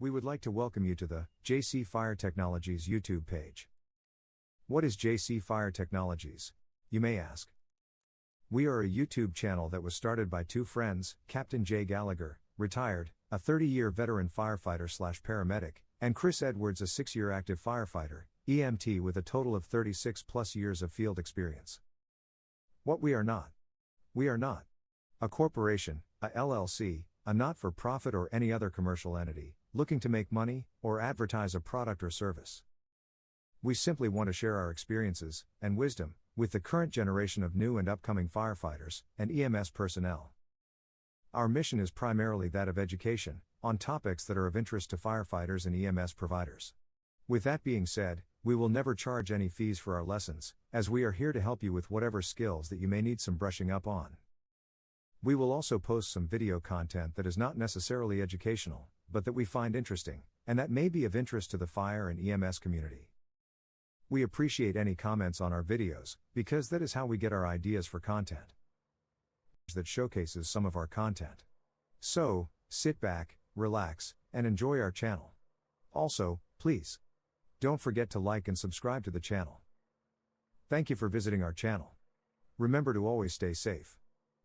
We would like to welcome you to the JC Fire Technologies YouTube page. What is JC Fire Technologies, you may ask? We are a YouTube channel that was started by two friends, Captain Jay Gallagher, retired, a 30-year veteran firefighter/paramedic, and Chris Edwards, a 6-year active firefighter, EMT with a total of 36+ years of field experience. What we are not. We are not a corporation, a LLC, a not-for-profit or any other commercial entity, looking to make money, or advertise a product or service. We simply want to share our experiences, and wisdom, with the current generation of new and upcoming firefighters, and EMS personnel. Our mission is primarily that of education, on topics that are of interest to firefighters and EMS providers. With that being said, we will never charge any fees for our lessons, as we are here to help you with whatever skills that you may need some brushing up on. We will also post some video content that is not necessarily educational, but that we find interesting, and that may be of interest to the fire and EMS community. We appreciate any comments on our videos, because that is how we get our ideas for content that showcases some of our content. So, sit back, relax, and enjoy our channel. Also, please, don't forget to like and subscribe to the channel. Thank you for visiting our channel. Remember to always stay safe.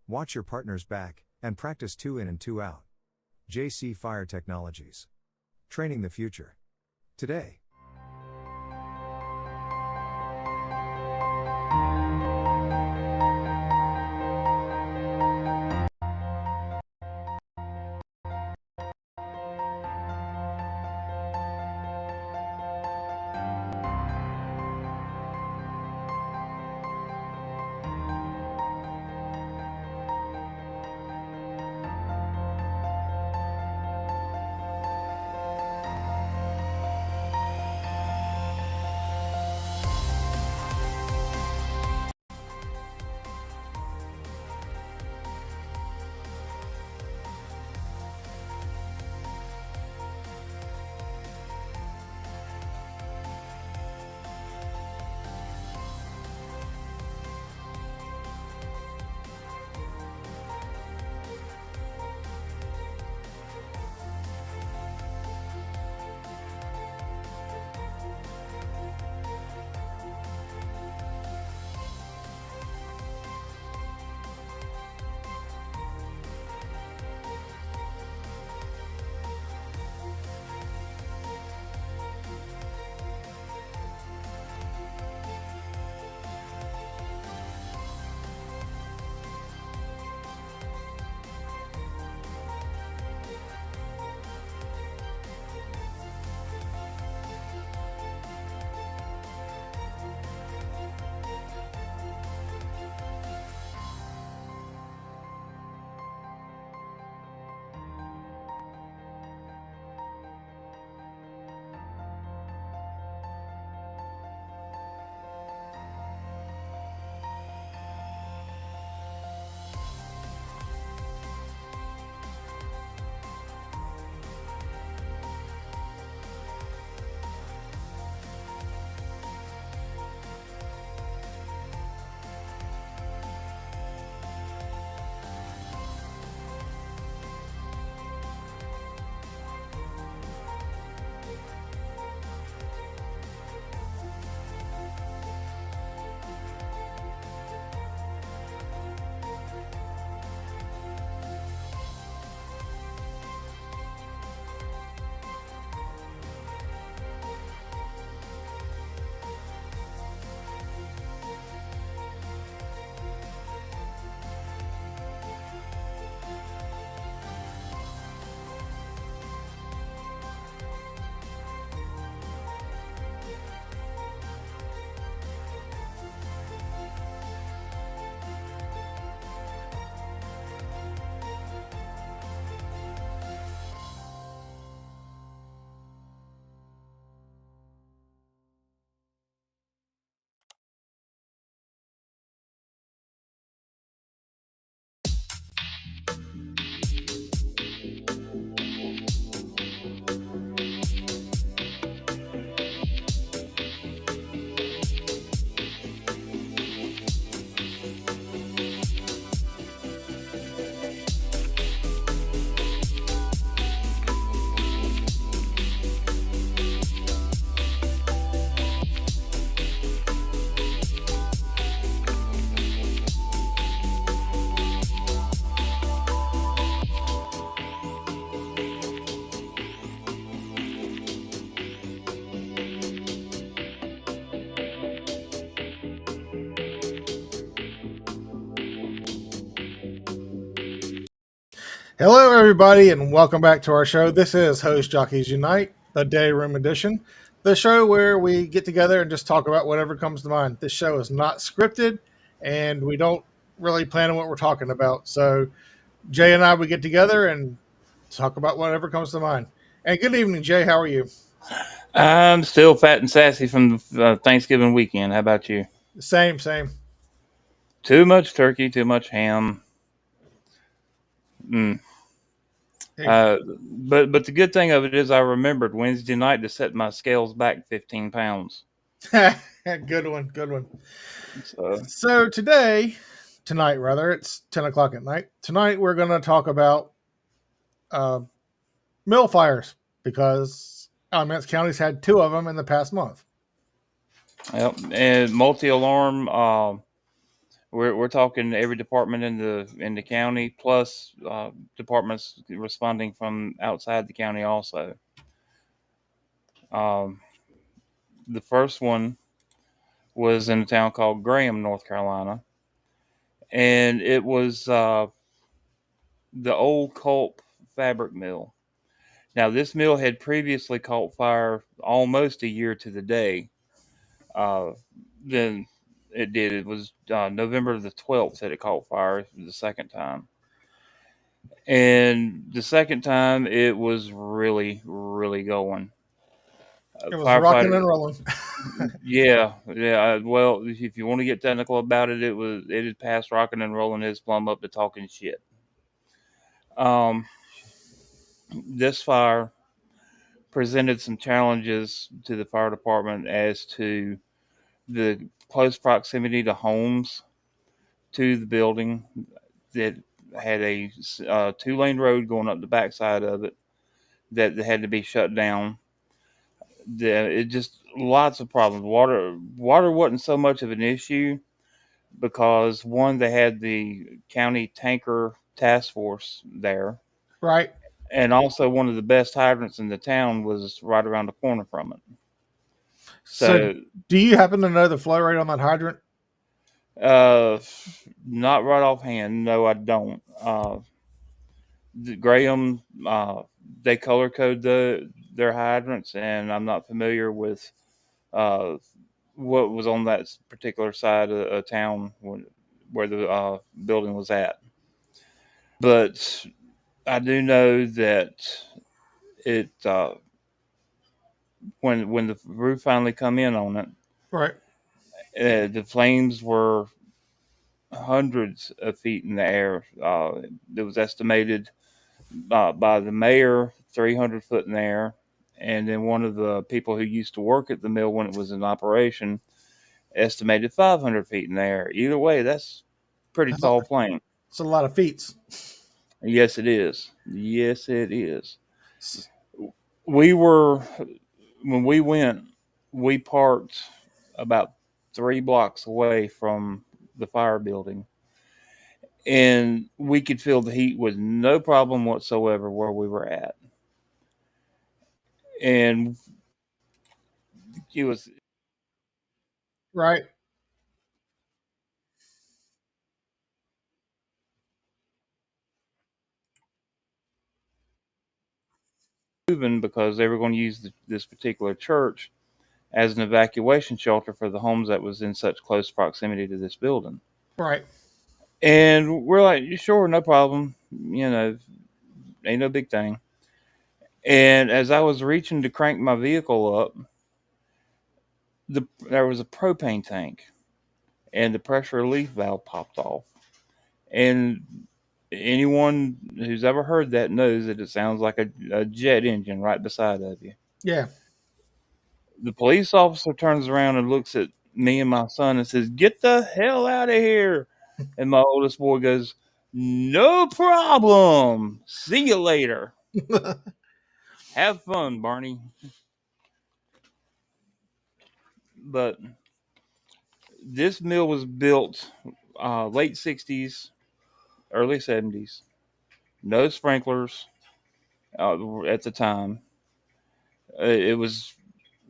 Watch your partner's back, and practice 2 in and 2 out. JC Fire Technologies. Training the future. Today. Hello, everybody, and welcome back to our show. This is Hose Jockeys Unite, the day room edition, the show where we get together and just talk about whatever comes to mind. This show is not scripted, and we don't really plan on what we're talking about. So, Jay and I, we get together and talk about whatever comes to mind. And good evening, Jay. How are you? I'm still fat and sassy from the Thanksgiving weekend. How about you? Same, same. Too much turkey, too much ham. Mm. Hey, But the good thing of it is I remembered Wednesday night to set my scales back 15 pounds. good one, good one. So, So, tonight, rather, it's 10 o'clock at night. Tonight, we're going to talk about uh, mill fires because Alamance County's had two of them in the past month. yep. And multi-alarm. We're talking every department in the county, plus departments responding from outside the county also. Um, the first one was in a town called Graham, North Carolina, and it was the old Culp fabric mill. Now, this mill had previously caught fire almost a year to the day. Uh, then it did. It was November the 12th that it caught fire the second time. And the second time, it was really, really going. It was rocking Firefighter, and rolling. yeah. Well, if you want to get technical about it, it had passed rocking and rolling his plumb up to talking shit. Um, this fire presented some challenges to the fire department as to the close proximity to homes to the building that had a 2-lane road going up the backside of it that had to be shut down. It just lots of problems. Water wasn't so much of an issue because one, they had the county tanker task force there, Right. and also one of the best hydrants in the town was right around the corner from it. So, So do you happen to know the flow rate on that hydrant? Uh, not right offhand. No, I don't. Graham, they color code their hydrants, and I'm not familiar with uh, what was on that particular side of town where the building was at. But I do know that it when the roof finally come in on it, Right. the flames were hundreds of feet in the air. It was estimated by the mayor 300 foot in the air, and then one of the people who used to work at the mill when it was in operation estimated 500 feet in the air. Either way, that's pretty That's a, tall plane. it's a lot of feats. Yes, it is. Yes, it is. We were when we went, we parked about 3 blocks away from the fire building, and we could feel the heat with no problem whatsoever where we were at. And it was Right. moving because they were going to use this particular church as an evacuation shelter for the homes that was in such close proximity to this building. Right. And we're like, sure, no problem. Ain't no big thing. And as I was reaching to crank my vehicle up, there was a propane tank, and the pressure relief valve popped off. And anyone who's ever heard that knows that it sounds like a jet engine right beside of you. Yeah. The police officer turns around and looks at me and my son and says, "Get the hell out of here." And my oldest boy goes, "No problem. See you later. Have fun, Barney." But this mill was built late 60s, early 70s. No sprinklers at the time. It was,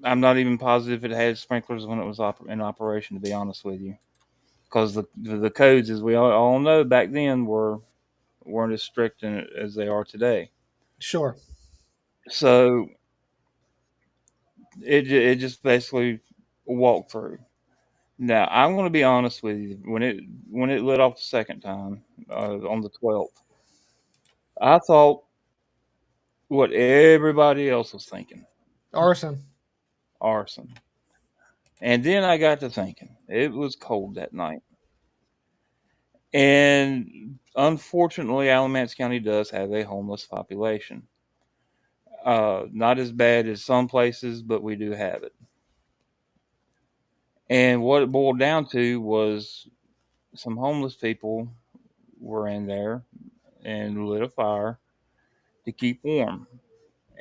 I'm not even positive it had sprinklers when it was in operation, to be honest with you. Because the codes, as we all know back then, were weren't as strict as they are today. Sure. So it just basically walked through. Now I'm going to be honest with you. When it lit off the second time on the 12th, I thought what everybody else was thinking, Arson. arson. And then I got to thinking, it was cold that night. And unfortunately, Alamance County does have a homeless population. Not as bad as some places, but we do have it. And what it boiled down to was some homeless people were in there and lit a fire to keep warm.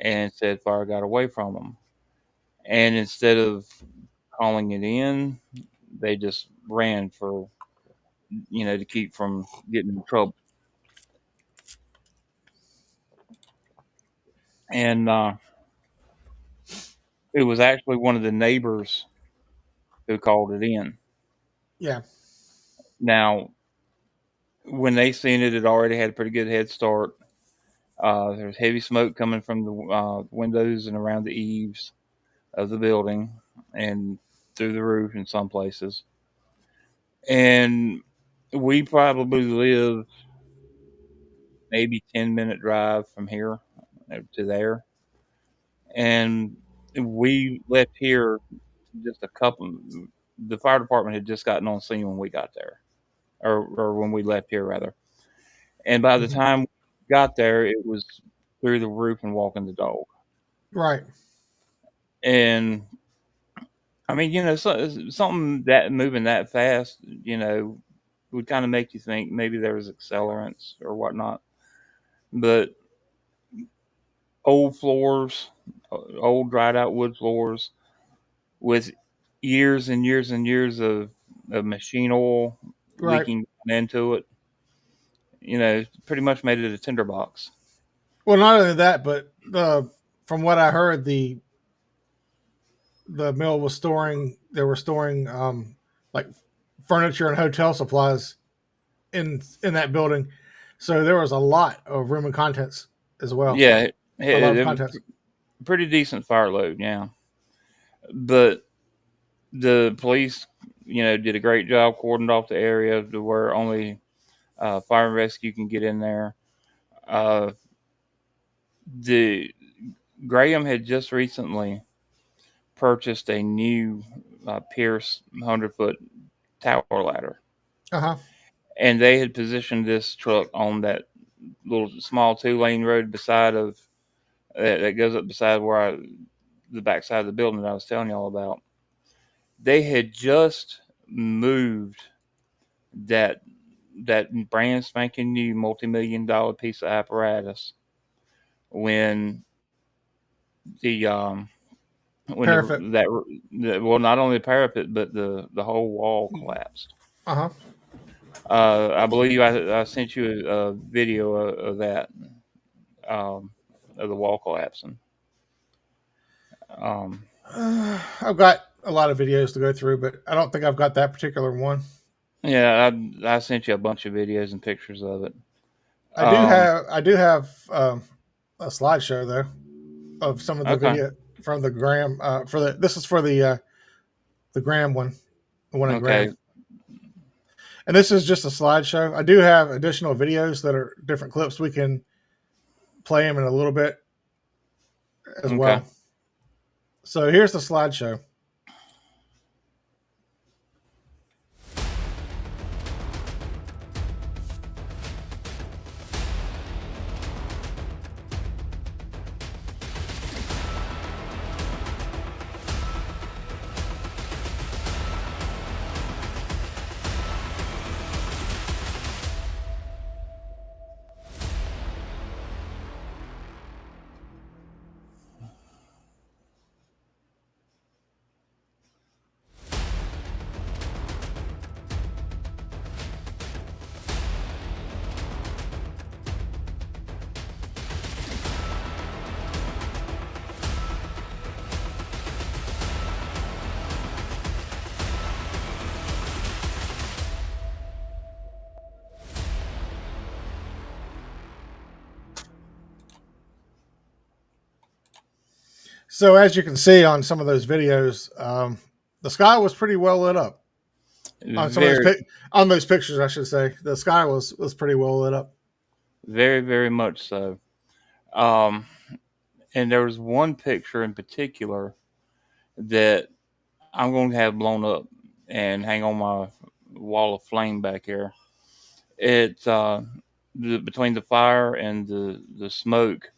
And said fire got away from them. And instead of calling it in, they just ran for, to keep from getting in trouble. And it was actually one of the neighbors who called it in. Yeah. Now, when they seen it, it already had a pretty good head start. There was heavy smoke coming from the windows and around the eaves of the building and through the roof in some places. And we probably live maybe 10-minute drive from here to there. And we left here just a couple. The fire department had just gotten on scene when we got there, or when we left here rather. And by the Mhm. time we got there, it was through the roof and walking the dog. Right. And I mean, something that moving that fast, would kind of make you think maybe there was accelerants or whatnot. But old floors, old dried out wood floors with years and years and years of machine oil Right. leaking into it, pretty much made it a tinderbox. Well, not only that, but from what I heard, the mill was storing. They were storing like furniture and hotel supplies in that building, so there was a lot of room and contents as well. Yeah, A lot of it was contents. pretty decent fire load, yeah. But the police, did a great job cordoned off the area to where only fire and rescue can get in there. Uh, the Graham had just recently purchased a new Pierce 100-foot tower ladder, Uh huh. and they had positioned this truck on that little small 2-lane road beside of that goes up beside the backside of the building that I was telling y'all about. They had just moved that brand spanking new multi-million-dollar piece of apparatus when the when Parapet. well, not only the parapet but the whole wall collapsed. Uh huh. I believe I sent you a video of that, of the wall collapsing. Um, I've got a lot of videos to go through, but I don't think I've got that particular one. yeah, I sent you a bunch of videos and pictures of it. I do have a slideshow though of some of the Okay, video from the Graham. This is for the Graham one, the one in Graham. okay, And this is just a slideshow. I do have additional videos that are different clips. We can play them in a little bit as okay. well. So here's the slideshow. So as you can see on some of those videos, the sky was pretty well lit up on some of Very, on those pictures. I should say the sky was pretty well lit up. very, very much so. Um, and there was one picture in particular that I'm going to have blown up and hang on my wall of flame back here. It between the fire and the smoke,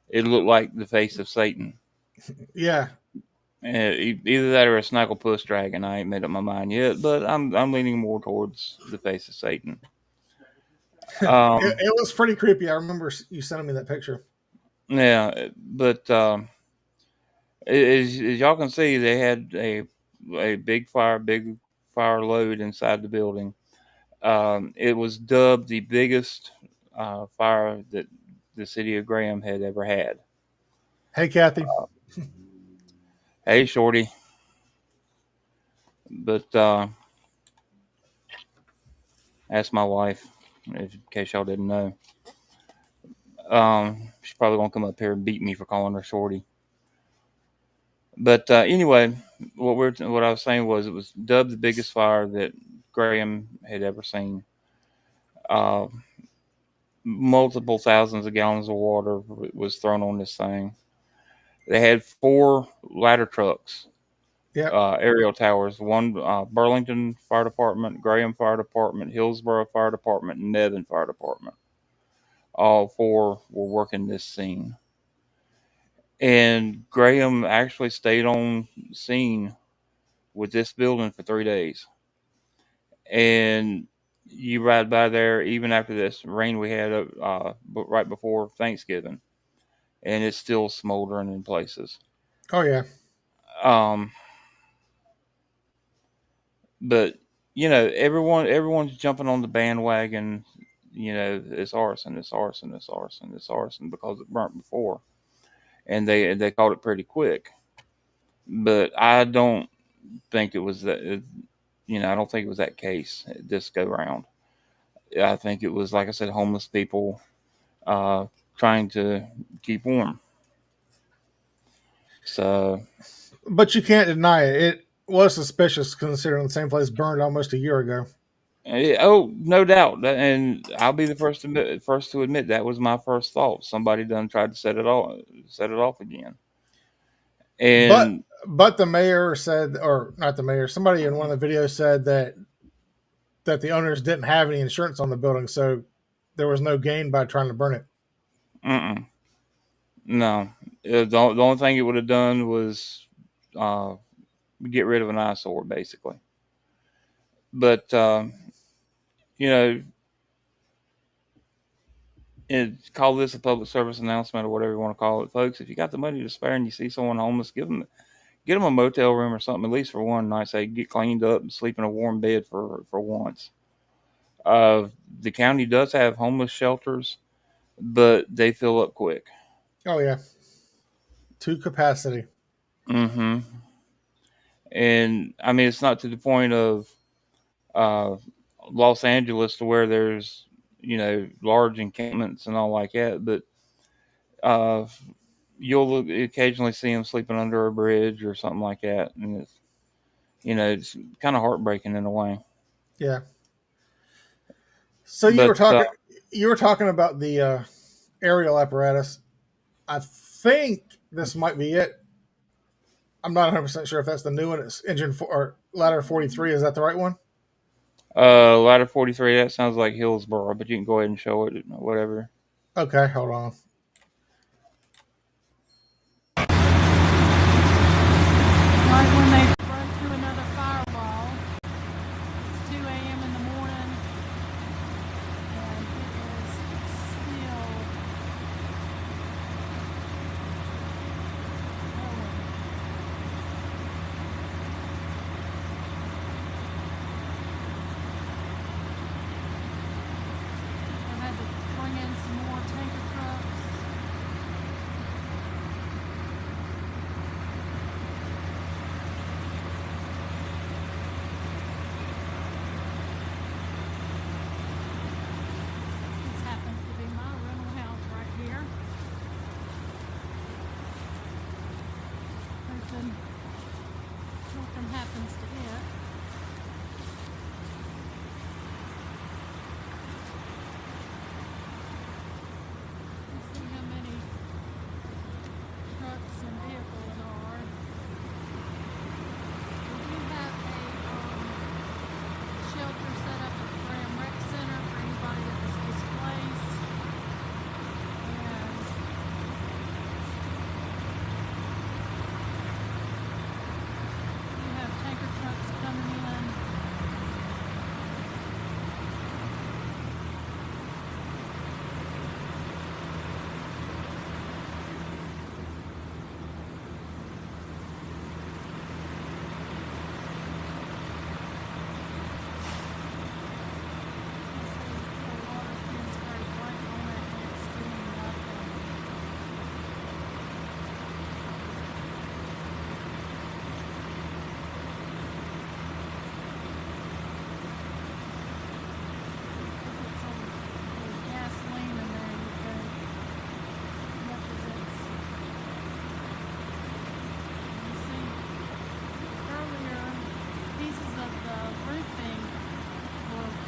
it looked like the face of Satan. Yeah, Either that or a snagglepuss dragon. I ain't made up my mind yet, but I'm leaning more towards the face of Satan. it was pretty creepy. I remember you sending me that picture. Yeah, but as y'all can see, they had a big fire load inside the building. It was dubbed the biggest fire that the city of Graham had ever had. Hey, Kathy. Hey, Shorty. But that's my wife, in case y'all didn't know. She's probably gonna come up here and beat me for calling her Shorty. But anyway, what I was saying was it was dubbed the biggest fire that Graham had ever seen. Uh, Multiple thousands of gallons of water was thrown on this thing. They had 4 ladder trucks, aerial towers. One Burlington Fire Department, Graham Fire Department, Hillsborough Fire Department, and Nevin Fire Department. All 4 were working this scene. And Graham actually stayed on scene with this building for 3 days. And you ride by there even after this rain we had right before Thanksgiving, and it's still smoldering in places. Oh yeah. But everyone's jumping on the bandwagon. It's arson, it's arson, it's arson, it's arson because it burnt before, and they caught it pretty quick. But I don't think it was that. I don't think it was that case this go round. I think it was, like I said, homeless people trying to keep warm. So, but you can't deny it. It was suspicious considering the same place burned almost a year ago. Oh, no doubt, and I'll be the first to admit that was my first thought. Somebody done tried to set it off again. And but the mayor said, or not the mayor, somebody in one of the videos said that the owners didn't have any insurance on the building, so there was no gain by trying to burn it. No, the only thing it would have done was get rid of an eyesore, basically. But call this a public service announcement or whatever you want to call it, folks. If you got the money to spare and you see someone homeless, get them a motel room or something, at least for one night. Say, get cleaned up and sleep in a warm bed for once. The county does have homeless shelters, but they fill up quick. Oh yeah, to capacity. Mm-hmm. And I mean, it's not to the point of Los Angeles to where there's large encampments and all like that, but you'll occasionally see them sleeping under a bridge or something like that, and it's kind of heartbreaking in a way. Yeah. So you were talking about the aerial apparatus. I think this might be it. I'm not 100% sure if that's the new one. It's or ladder 43. Is that the right one? Ladder 43. That sounds like Hillsborough, but you can go ahead and show it. Whatever. Okay, hold on. Right when they broke through another firewall. It's 2 a.m. in the morning, and it is still I've had to bring in some more tanker trucks. something happens to it. Let's see how many trucks and vehicles there are. We do have a shelter set up at the Graham Rec Center for anybody that was displaced. And we have tanker trucks coming in.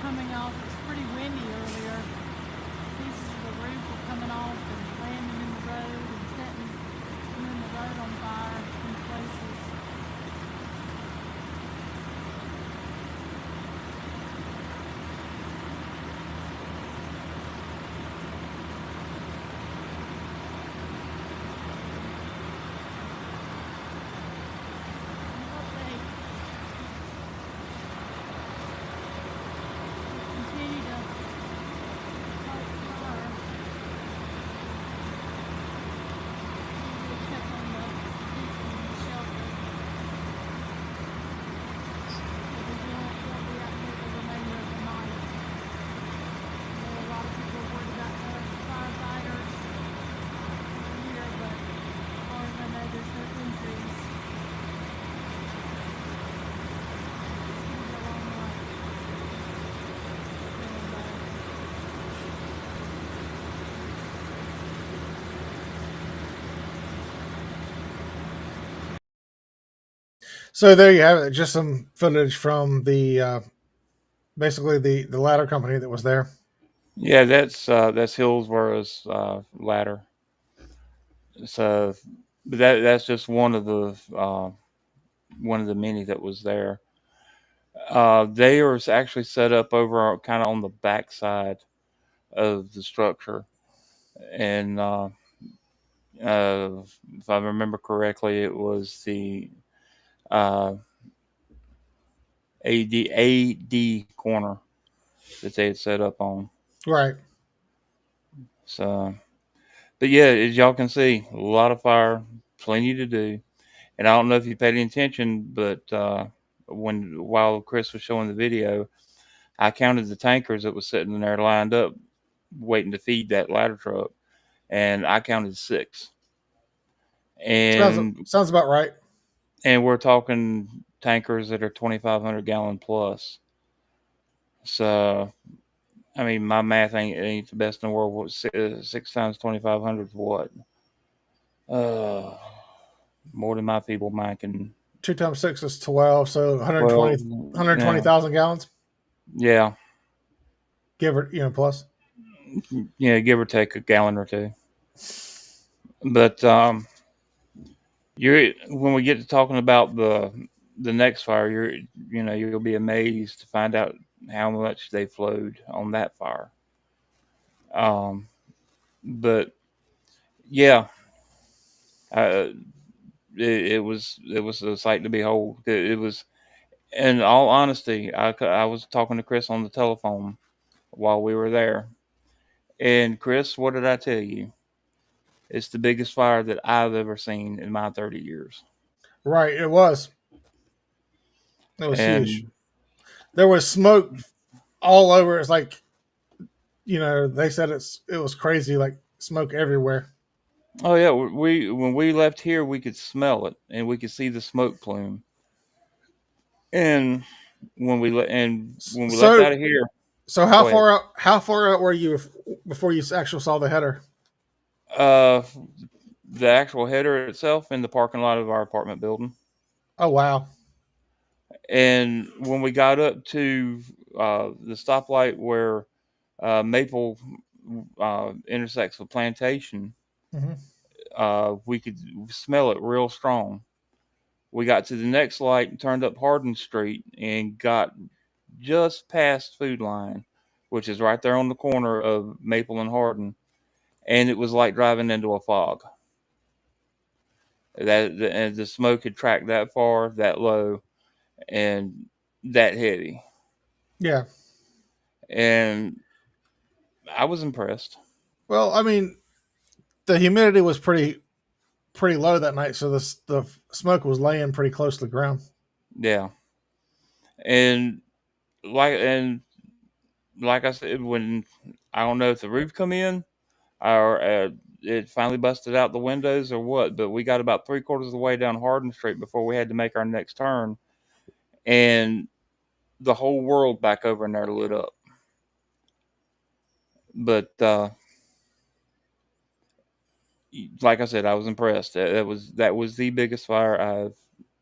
Coming off. It was pretty windy earlier. Pieces of the roof were coming off and landing in the road and setting the road on fire in places. So there you have it. Just some footage from the basically the ladder company that was there. Yeah, that's Hillsborough's ladder. So, but that's just one of the many that was there. They are actually set up over kind of on the back side of the structure, and if I remember correctly, it was the uh, AD corner that they had set up on. Right. So, but yeah, as y'all can see, a lot of fire, plenty to do. And I don't know if you paid any attention, but while Chris was showing the video, I counted the tankers that was sitting there lined up, waiting to feed that ladder truck, and I counted 6. And Sounds about right. and we're talking tankers that are 2,500 gallon plus. So, I mean, my math ain't the best in the world. What 6 times 2,500 is what? More than my feeble mind can. 2 times 6 is 12, so 120,000 gallons. Yeah. Give or plus. Yeah, give or take a gallon or two. But when we get to talking about the next fire, you'll be amazed to find out how much they flowed on that fire. But yeah, it was a sight to behold. It was, in all honesty, I was talking to Chris on the telephone while we were there, and Chris, what did I tell you? It's the biggest fire that I've ever seen in my 30 years. Right, it was. It was And huge. There was smoke all over. It's like, they said it was crazy, like smoke everywhere. oh yeah, when we left here, we could smell it and we could see the smoke plume. And when we left out of here, So go ahead. how far out were you before you actually saw the header? the actual header itself in the parking lot of our apartment building. Oh, wow. And when we got up to the stoplight where Maple intersects with Plantation, we could smell it real strong. We got to the next light and turned up Hardin Street and got just past Food Line, which is right there on the corner of Maple and Hardin, and it was like driving into a fog. And the smoke had tracked that far, that low, and that heavy. Yeah. And I was impressed. Well, I mean, the humidity was pretty low that night, so the smoke was laying pretty close to the ground. Yeah. And like I said, when I don't know if the roof come in or it finally busted out the windows or what, but we got about 3/4 of the way down Hardin Street before we had to make our next turn, and the whole world back over in there lit up. But like I said, I was impressed. That was the biggest fire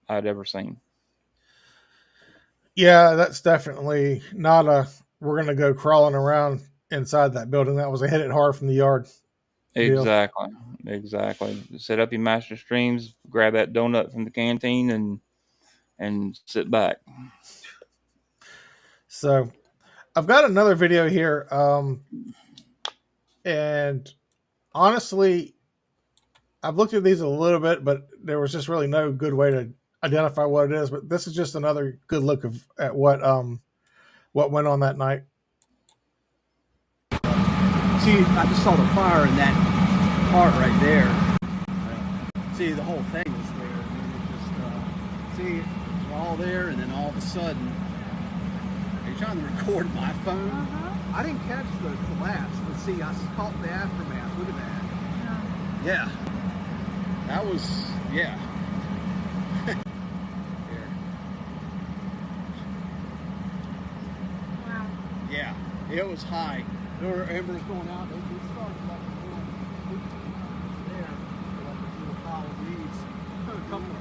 I'd ever seen. Yeah, that's definitely not a we're gonna go crawling around inside that building. That was a hit it hard from the yard. Exactly. Set up your master streams, grab that donut from the canteen, and sit back. So I've got another video here, and honestly, I've looked at these a little bit, but there was just really no good way to identify what it is. But this is just another good look at what went on that night. See, I just saw the fire in that part right there. See, the whole thing was there. I mean, it just, see, it was all there, and then all of a sudden, are you trying to record my phone? I didn't catch the collapse, but see, I caught the aftermath. Look at that. Yeah. That was, yeah. Here. Wow. Yeah, it was high. There were embers going out. It started like there, like a little pile of leaves. A couple of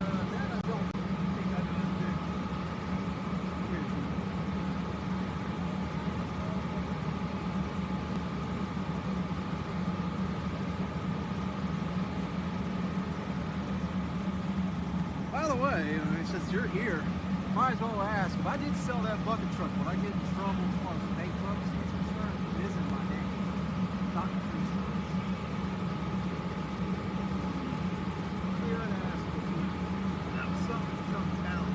that I don't think I do. By the way, since you're here, might as well ask, if I did sell that bucket truck, would I get in trouble as far as bankruptcy is concerned? It is in my name. Not in free storage. Clear and ask if that was something that jumped out.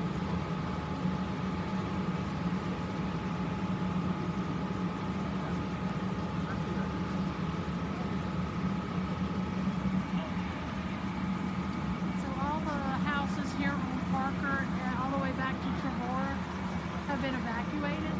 So all the houses here on Parker, all the way back to Trevor, have been evacuated.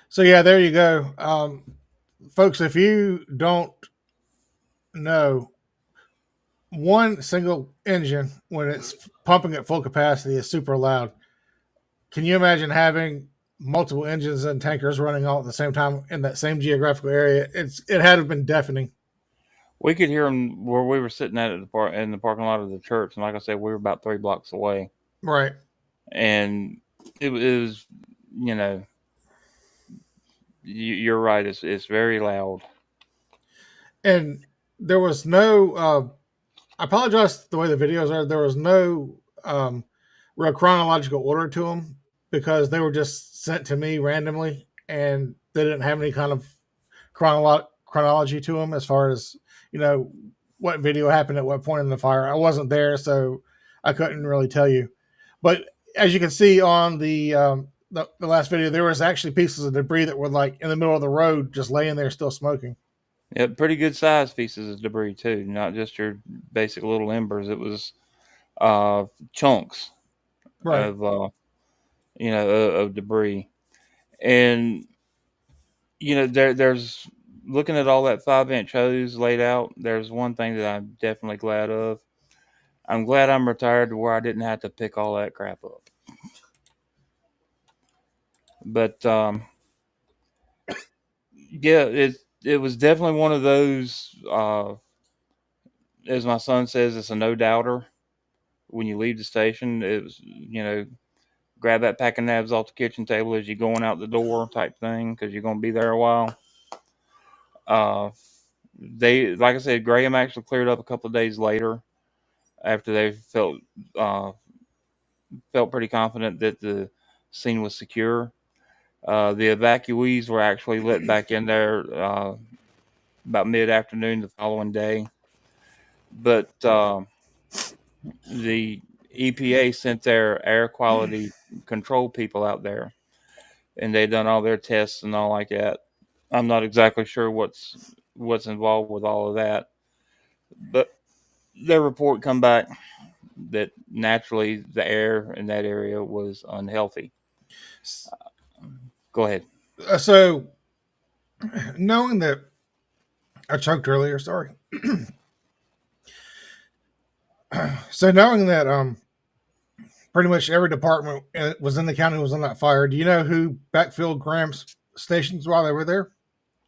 So yeah, there you go, folks. If you don't know, one single engine when it's pumping at full capacity is super loud. Can you imagine having multiple engines and tankers running all at the same time in that same geographical area? It had to have been deafening. We could hear them where we were sitting at in the parking lot of the church, and like I said, we were about 3 blocks away, Right. and it was, you know, you're right. It's very loud. And there was no I apologize the way the videos are. There was no real chronological order to them because they were just sent to me randomly, and they didn't have any kind of chronology to them as far as what video happened at what point in the fire. I wasn't there, so I couldn't really tell you. But as you can see on the last video, there was actually pieces of debris that were like in the middle of the road, just laying there, still smoking. Yeah, pretty good sized pieces of debris too, not just your basic little embers. It was chunks Right. of of debris, and there's looking at all that 5-inch hose laid out. There's one thing that I'm definitely glad of. I'm glad I'm retired to where I didn't have to pick all that crap up. But yeah, it was definitely one of those. As my son says, it's a no doubter. When you leave the station, it was grab that pack of nabs off the kitchen table as you're going out the door type thing because you're going to be there a while. They, like I said, Graham actually cleared up a couple of days later after they felt pretty confident that the scene was secure. The evacuees were actually let back in there about mid-afternoon the following day. But the EPA sent their air quality control people out there, and they done all their tests and all like that. I'm not exactly sure what's involved with all of that, but their report come back that naturally the air in that area was unhealthy. Go ahead. So knowing that I choked earlier, sorry. So knowing that pretty much every department was in the county was on that fire, do you know who backfilled Graham's stations while they were there?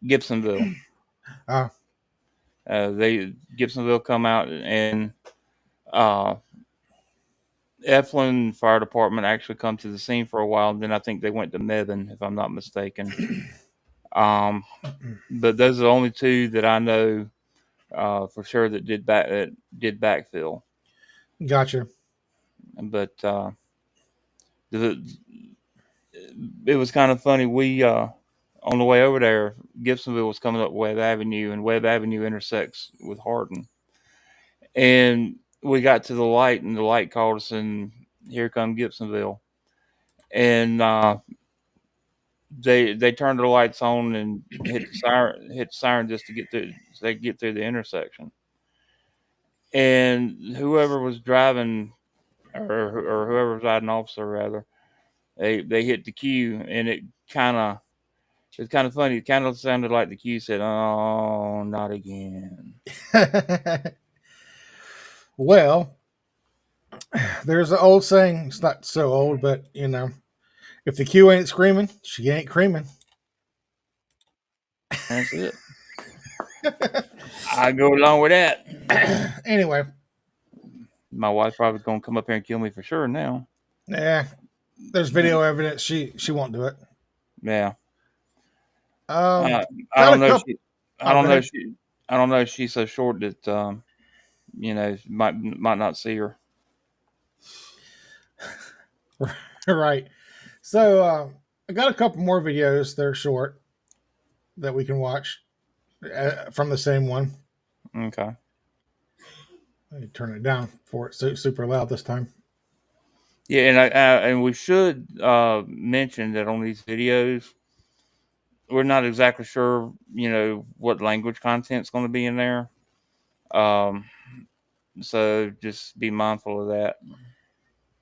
Gibsonville. Gibsonville come out, and Eflin Fire Department actually come to the scene for a while, and then I think they went to Mebane, if I'm not mistaken. But those are the only two that I know for sure that did backfill. Gotcha. But it was kind of funny. We on the way over there, Gibsonville was coming up Webb Avenue, and Webb Avenue intersects with Hardin. And we got to the light, and the light called us, and here come Gibsonville. And they turned the lights on and hit the siren just to get through. So they get through the intersection. And whoever was driving, or whoever was riding officer rather, they hit the cue, and it's kind of funny. It kind of sounded like the cue said, "Oh, not again." Well, there's an old saying. It's not so old, but if the queue ain't screaming, she ain't creaming. That's it. I go along with that. Anyway, my wife's probably gonna come up here and kill me for sure now. Yeah, there's video evidence. She won't do it. Yeah. I don't know. I don't know. She's so short that might not see her. Right. So I got a couple more videos. They're short that we can watch from the same one. Okay. Let me turn it down for it's super loud this time. Yeah, and we should mention that on these videos, we're not exactly sure, what language content's going to be in there. So just be mindful of that.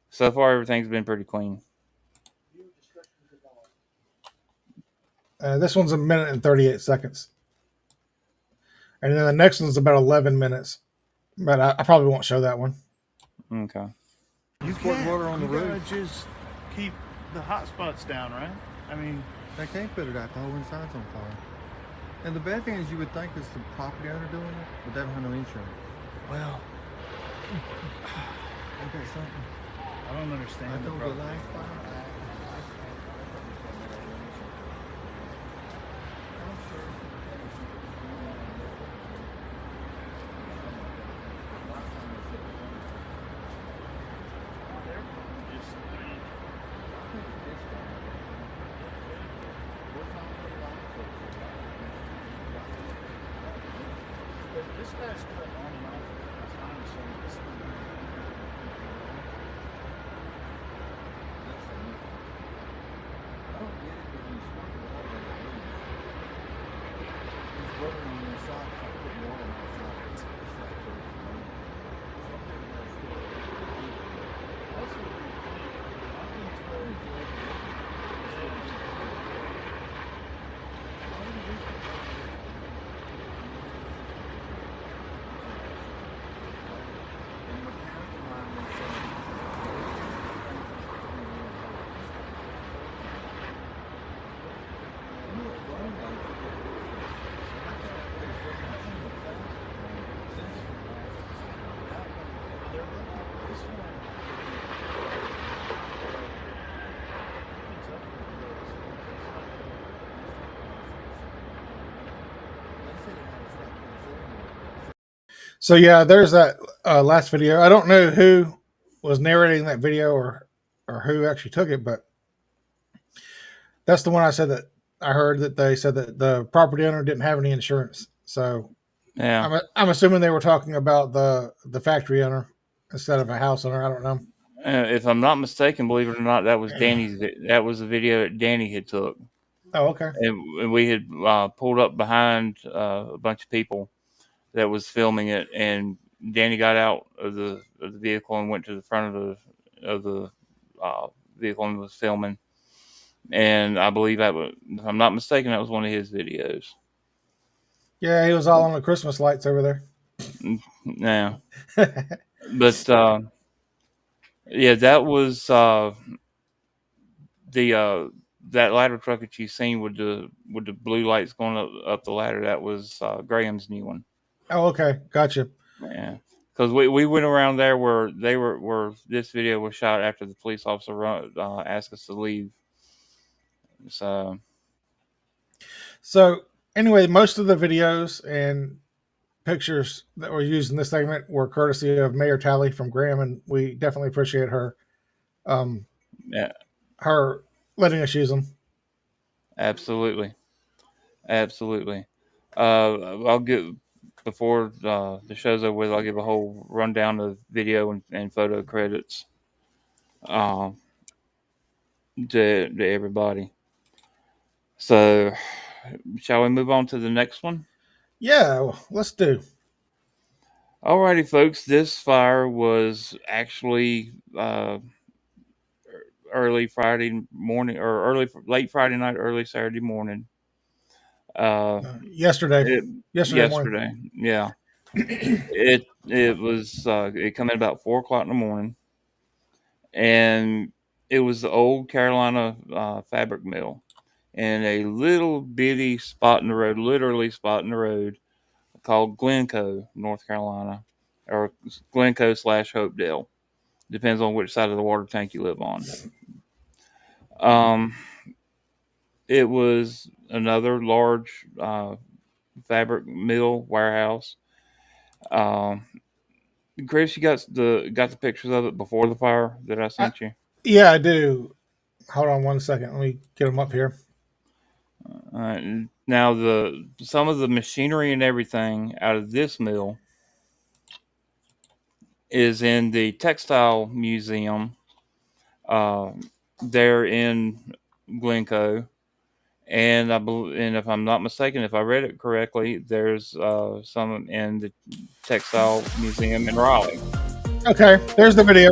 So far, everything's been pretty clean. This one's a minute and 38 seconds. And then the next one's about 11 minutes. But I probably won't show that one. Okay. You Squirt can't. water on the You roof. gotta just keep the hot spots down, right? I mean, They can't put it out. The whole inside's on fire. And the bad thing is, you would think it's the property owner doing it, but they don't have no insurance. well, Ain't that something? I don't understand I the told the property. last fire. This guy's cut on and off as time, so it's I don't get it, but when you squirt the water on the roof, it's burning on the inside. If I put water on the outside, it's like this. Some people have squirt. that's what we think. I've been told And the mechanical line will say, you know what's wrong about it? So yeah, there's that last video. I don't know who was narrating that video or who actually took it, but that's the one I said that I heard that they said that the property owner didn't have any insurance. So Yeah. I'm assuming they were talking about the factory owner instead of a house owner. I don't know. If I'm not mistaken, believe it or not, that was Danny's. That was the video that Danny had took, Oh, okay. and we had pulled up behind a bunch of people that was filming it, and Danny got out of the vehicle and went to the front of the vehicle and was filming. And I believe that was, if I'm not mistaken, that was one of his videos. Yeah, he was all on the Christmas lights over there. Now, but yeah, that was that ladder truck that you seen with the blue lights going up the ladder. That was Graham's new one. Oh, okay, gotcha. Yeah, because we went around there where they where this video was shot after the police officer asked us to leave. So anyway, most of the videos and pictures that were used in this segment were courtesy of Mayor Talley from Graham, and we definitely appreciate her. yeah, Her letting us use them. absolutely. I'll give before the show's over with. I'll give a whole rundown of video and photo credits to everybody. So, shall we move on to the next one? Yeah, well, let's do. Alrighty, folks. This fire was actually early Friday morning, or late Friday night, early Saturday morning. Yesterday morning. Yeah. it was it come in about 4:00 in the morning, and it was the old Carolina fabric mill in a little bitty spot in the road, literally spot in the road, called Glencoe, North Carolina, or Glencoe / Hopedale, depends on which side of the water tank you live on. It was another large fabric mill warehouse. Chris, you got the pictures of it before the fire that I sent you? Yeah, I do. Hold on one second. Let me get them up here. Now some of the machinery and everything out of this mill is in the textile museum there in Glencoe, and and if I'm not mistaken, if I read it correctly, there's some in the textile museum in Raleigh. Okay, there's the video.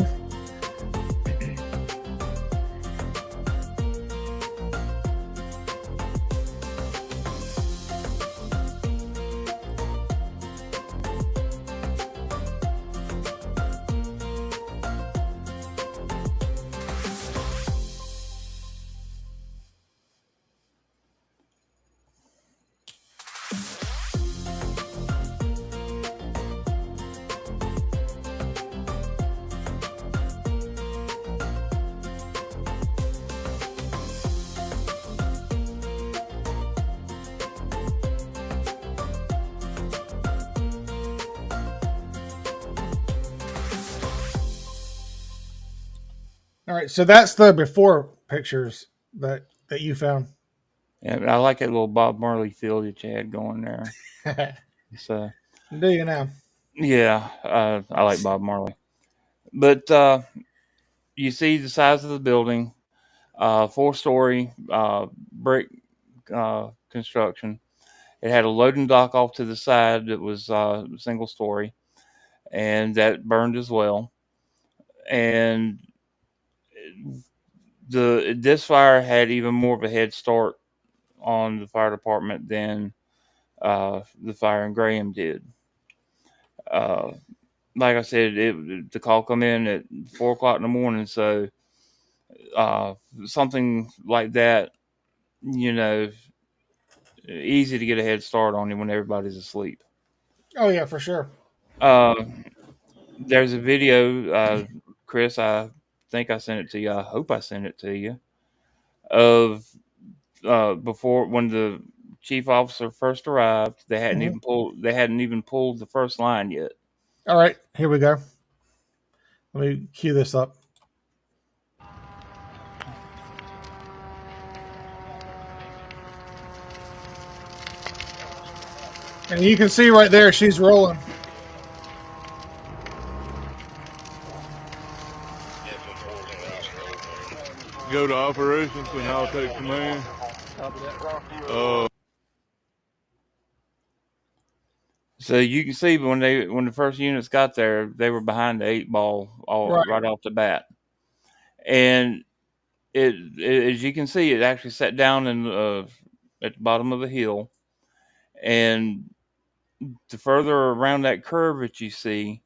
All right, so that's the before pictures that you found. And I like that little Bob Marley feel that you had going there. So Do you now? yeah, I like Bob Marley. But you see the size of the building, 4-story brick construction. It had a loading dock off to the side that was single story, and that burned as well. And this fire had even more of a head start on the fire department than the fire in Graham did. Uh, like I said, the call come in at 4 o'clock in the morning, so something like that, you know, easy to get a head start on it when everybody's asleep. Oh yeah, for sure. Uh, there's a video, Chris. I think I sent it to you. I hope I sent it to you. Of before when the chief officer first arrived, they hadn't Mhm. even pulled. They hadn't even pulled the first line yet. All right, here we go. Let me cue this up. And you can see right there, she's rolling. Go to operations and I'll take command. So you can see when the first units got there, they were behind the 8 ball Right. right off the bat, and as you can see, it actually sat down at the bottom of the hill, and the further around that curve that you see,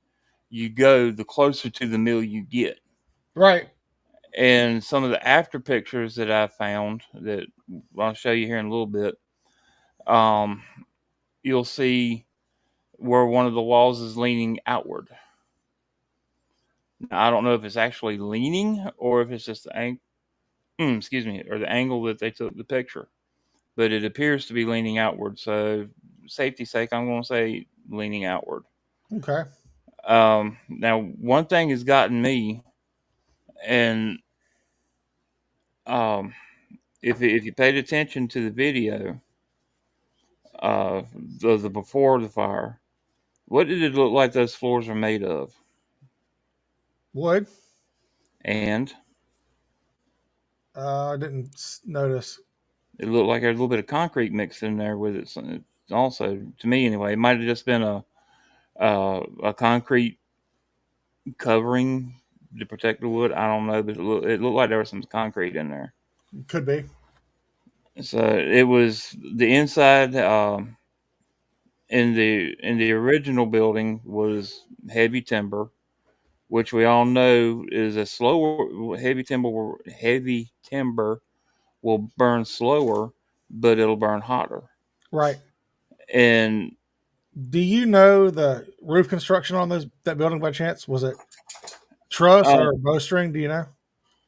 you go, the closer to the mill you get. Right. And some of the after pictures that I found that I'll show you here in a little bit, you'll see where one of the walls is leaning outward. Now, I don't know if it's actually leaning or if it's just the or the angle that they took the picture, but it appears to be leaning outward. So, safety's sake, I'm going to say leaning outward. Okay. Now, one thing has gotten me, and if you paid attention to the video, the before the fire, what did it look like those floors are made of? Wood. And I didn't notice. it looked like there's a little bit of concrete mixed in there with it. Also, to me anyway, it might have just been a concrete covering to protect the wood. I don't know, but it looked like there was some concrete in there. Could be. So it was the inside. In the original building was heavy timber, which we all know is a slower heavy timber. Heavy timber will burn slower, but it'll burn hotter. Right. And Do you know the roof construction on that building by chance? Was it truss or bowstring? Do you know?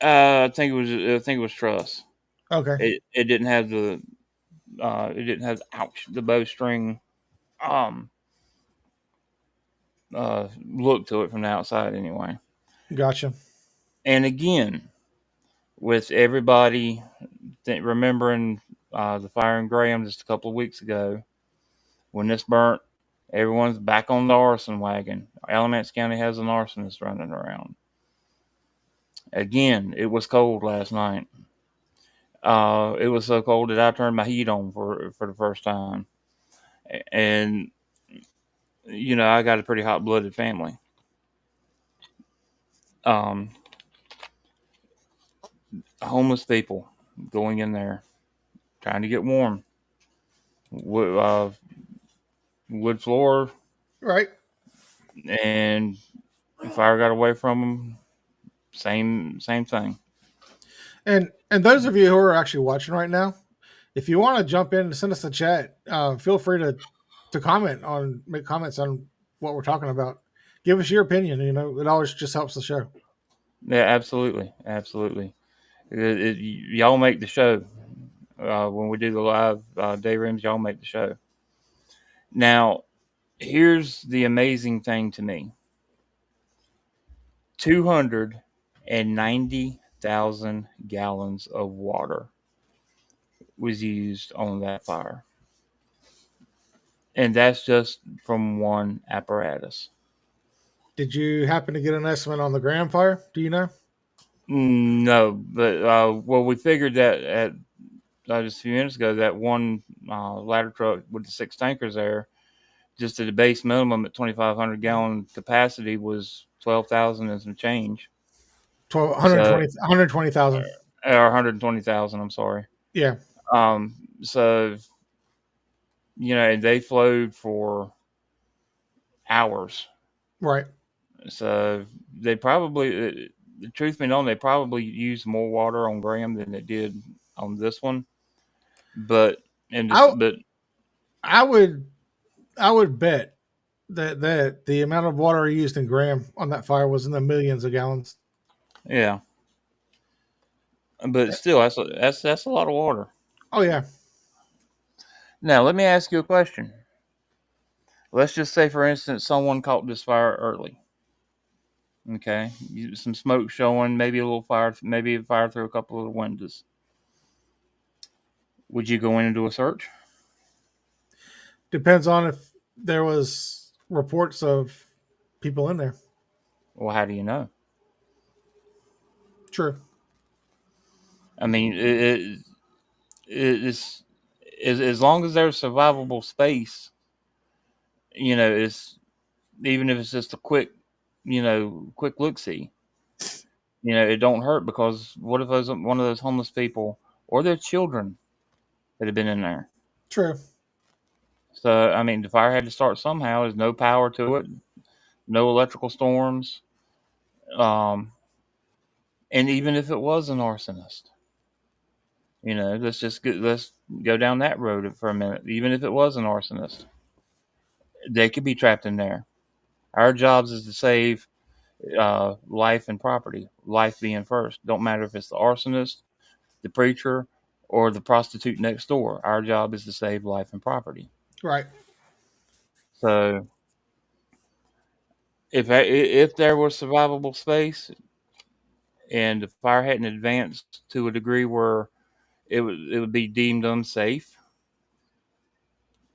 I think it was truss. Okay. It didn't have the the bowstring look to it from the outside anyway. Gotcha. And again, with everybody remembering the fire in Graham just a couple of weeks ago, when this burnt, everyone's back on the arson wagon. Alamance County has an arsonist running around. Again, it was cold last night. It was so cold that I turned my heat on for the first time. And, you know, I got a pretty hot-blooded family. Homeless people going in there, trying to get warm. Wood floor, Right. and fire got away from them. Same thing. And those of you who are actually watching right now, if you want to jump in and send us a chat, feel free to make comments on what we're talking about. Give us your opinion. You know, it always just helps the show. Yeah, absolutely. Y'all make the show. When we do the live day rooms, y'all make the show. Now, here's the amazing thing to me. 285 and 90,000 gallons of water was used on that fire. And that's just from one apparatus. Did you happen to get an estimate on the gram fire? Do you know? No, but well, we figured that at just a few minutes ago that one ladder truck with the 6 tankers there, just at the base minimum at 2,500 gallon capacity was 12,000 and some change. 120,000. Or 120,000. I'm sorry. Yeah. So and they flowed for hours. Right. So they probably, the truth be known, they probably used more water on Graham than they did on this one. But I would bet that the amount of water used in Graham on that fire was in the millions of gallons. Yeah. But still, that's a lot of water. Oh yeah. Now let me ask you a question. Let's just say, for instance, someone caught this fire early. Okay, some smoke showing, maybe a little fire, maybe a fire through a couple of the windows. Would you go in and do a search? Depends on if there was reports of people in there. Well, how do you know? True. I mean, it's as long as there's survivable space, it's, even if it's just a quick look-see, it don't hurt, because what if one of those homeless people or their children that have been in there? True. So, I mean, the fire had to start somehow. There's no power to it, no electrical storms. And even if it was an arsonist, let's go down that road for a minute. Even if it was an arsonist, they could be trapped in there. Our jobs is to save life and property, life being first. Don't matter if it's the arsonist, the preacher, or the prostitute next door. Our job is to save life and property. Right. So if there was survivable space and the fire hadn't advanced to a degree where it would be deemed unsafe,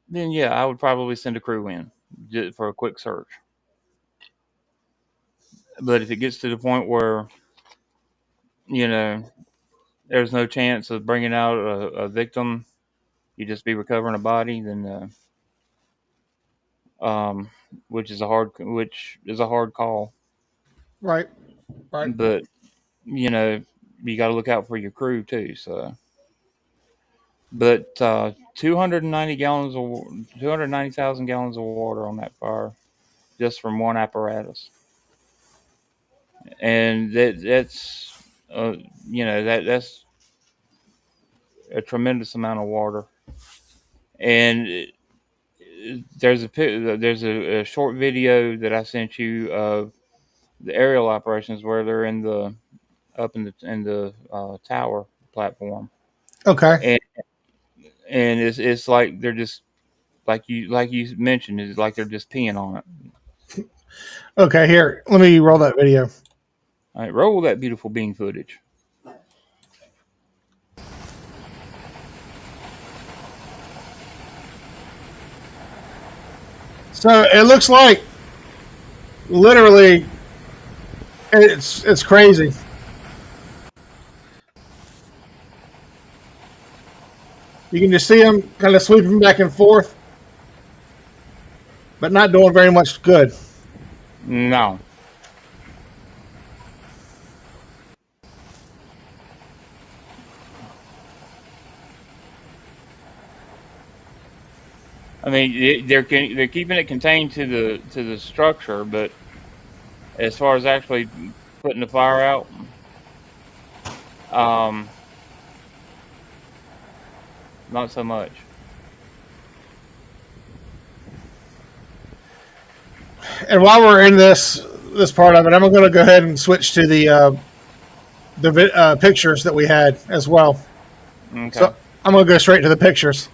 then yeah, I would probably send a crew in just for a quick search. But if it gets to the point where there's no chance of bringing out a victim, you just be recovering a body, then which is a hard call. Right. But you got to look out for your crew too. So, but 290,000 gallons of water on that fire, just from one apparatus, and that's that's a tremendous amount of water. And there's a short video that I sent you of the aerial operations where they're up in the tower platform. Okay. And it's like they're just like you mentioned, it's like they're just peeing on it. Okay, here, let me roll that video. All right, roll that beautiful bean footage. So it looks like literally it's crazy. You can just see them kind of sweeping back and forth, but not doing very much good. No. I mean, they're keeping it contained to the structure, but as far as actually putting the fire out, not so much. And while we're in this part of it, I'm going to go ahead and switch to the pictures that we had as well. Okay. So I'm going to go straight to the pictures.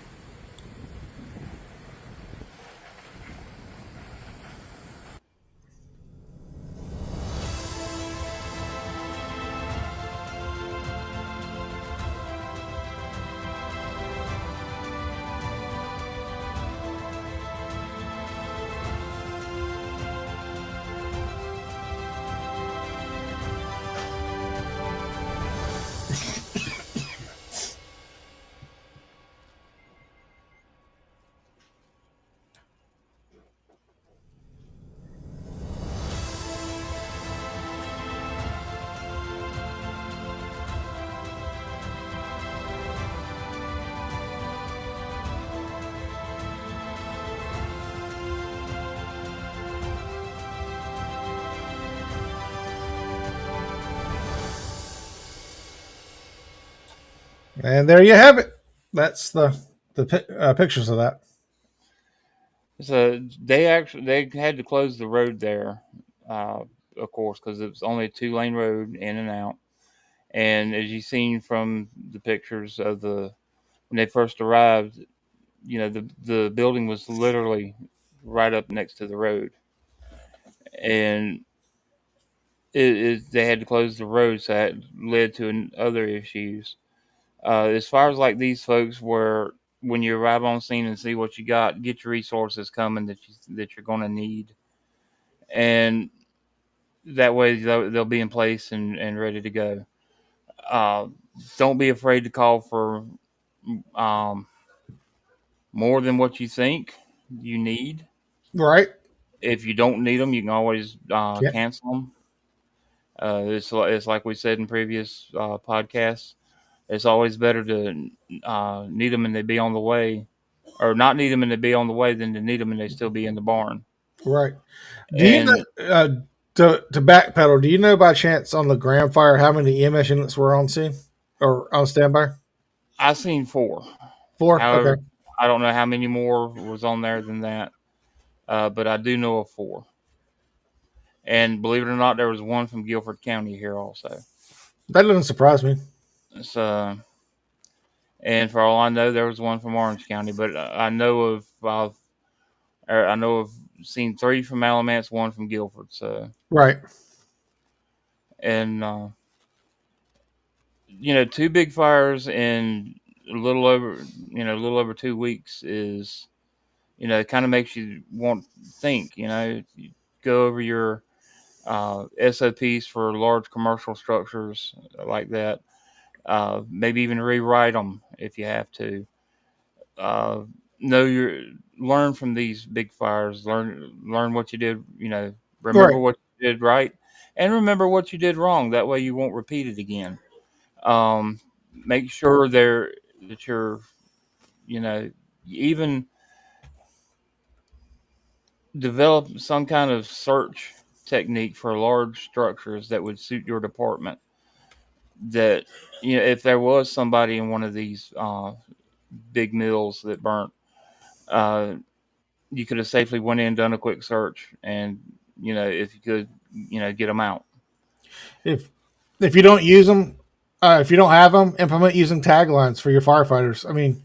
And there you have it. That's the pictures of that. So they had to close the road there, of course, because it was only a 2-lane road in and out. And as you've seen from the pictures of when they first arrived, the building was literally right up next to the road, and they had to close the road, so that led to other issues. As far as like these folks, where when you arrive on scene and see what you got, get your resources coming that you're going to need, and that way they'll be in place and ready to go. Uh, don't be afraid to call for um, more than what you think you need. Right. If you don't need them, you can always Yeah. cancel them. It's like we said in previous podcasts. It's always better to need them and they be on the way, or not need them and they be on the way, than to need them and they still be in the barn. Right. Do you And know, to backpedal, do you know by chance on the Grand Fire how many EMS units were on scene or on standby? I seen 4. 4? However, Okay. I don't know how many more was on there than that, but I do know of 4. And believe it or not, there was one from Guilford County here also. That doesn't surprise me. So, and for all I know, there was one from Orange County. But I know of seen 3 from Alamance, 1 from Guilford. So, Right. and 2 big fires in a little over 2 weeks is, it kind of makes you want to think. You go over your SOPs for large commercial structures like that. Maybe even rewrite them if you have to. Uh, learn from these big fires. Learn what you did. Remember Right. what you did right, and remember what you did wrong. That way you won't repeat it again. Make sure that you're, even develop some kind of search technique for large structures that would suit your department. That, if there was somebody in one of these big mills that burnt, uh, you could have safely went in, done a quick search, and if you could, get them out. If you don't use them, if you don't have them, implement using taglines for your firefighters. I mean,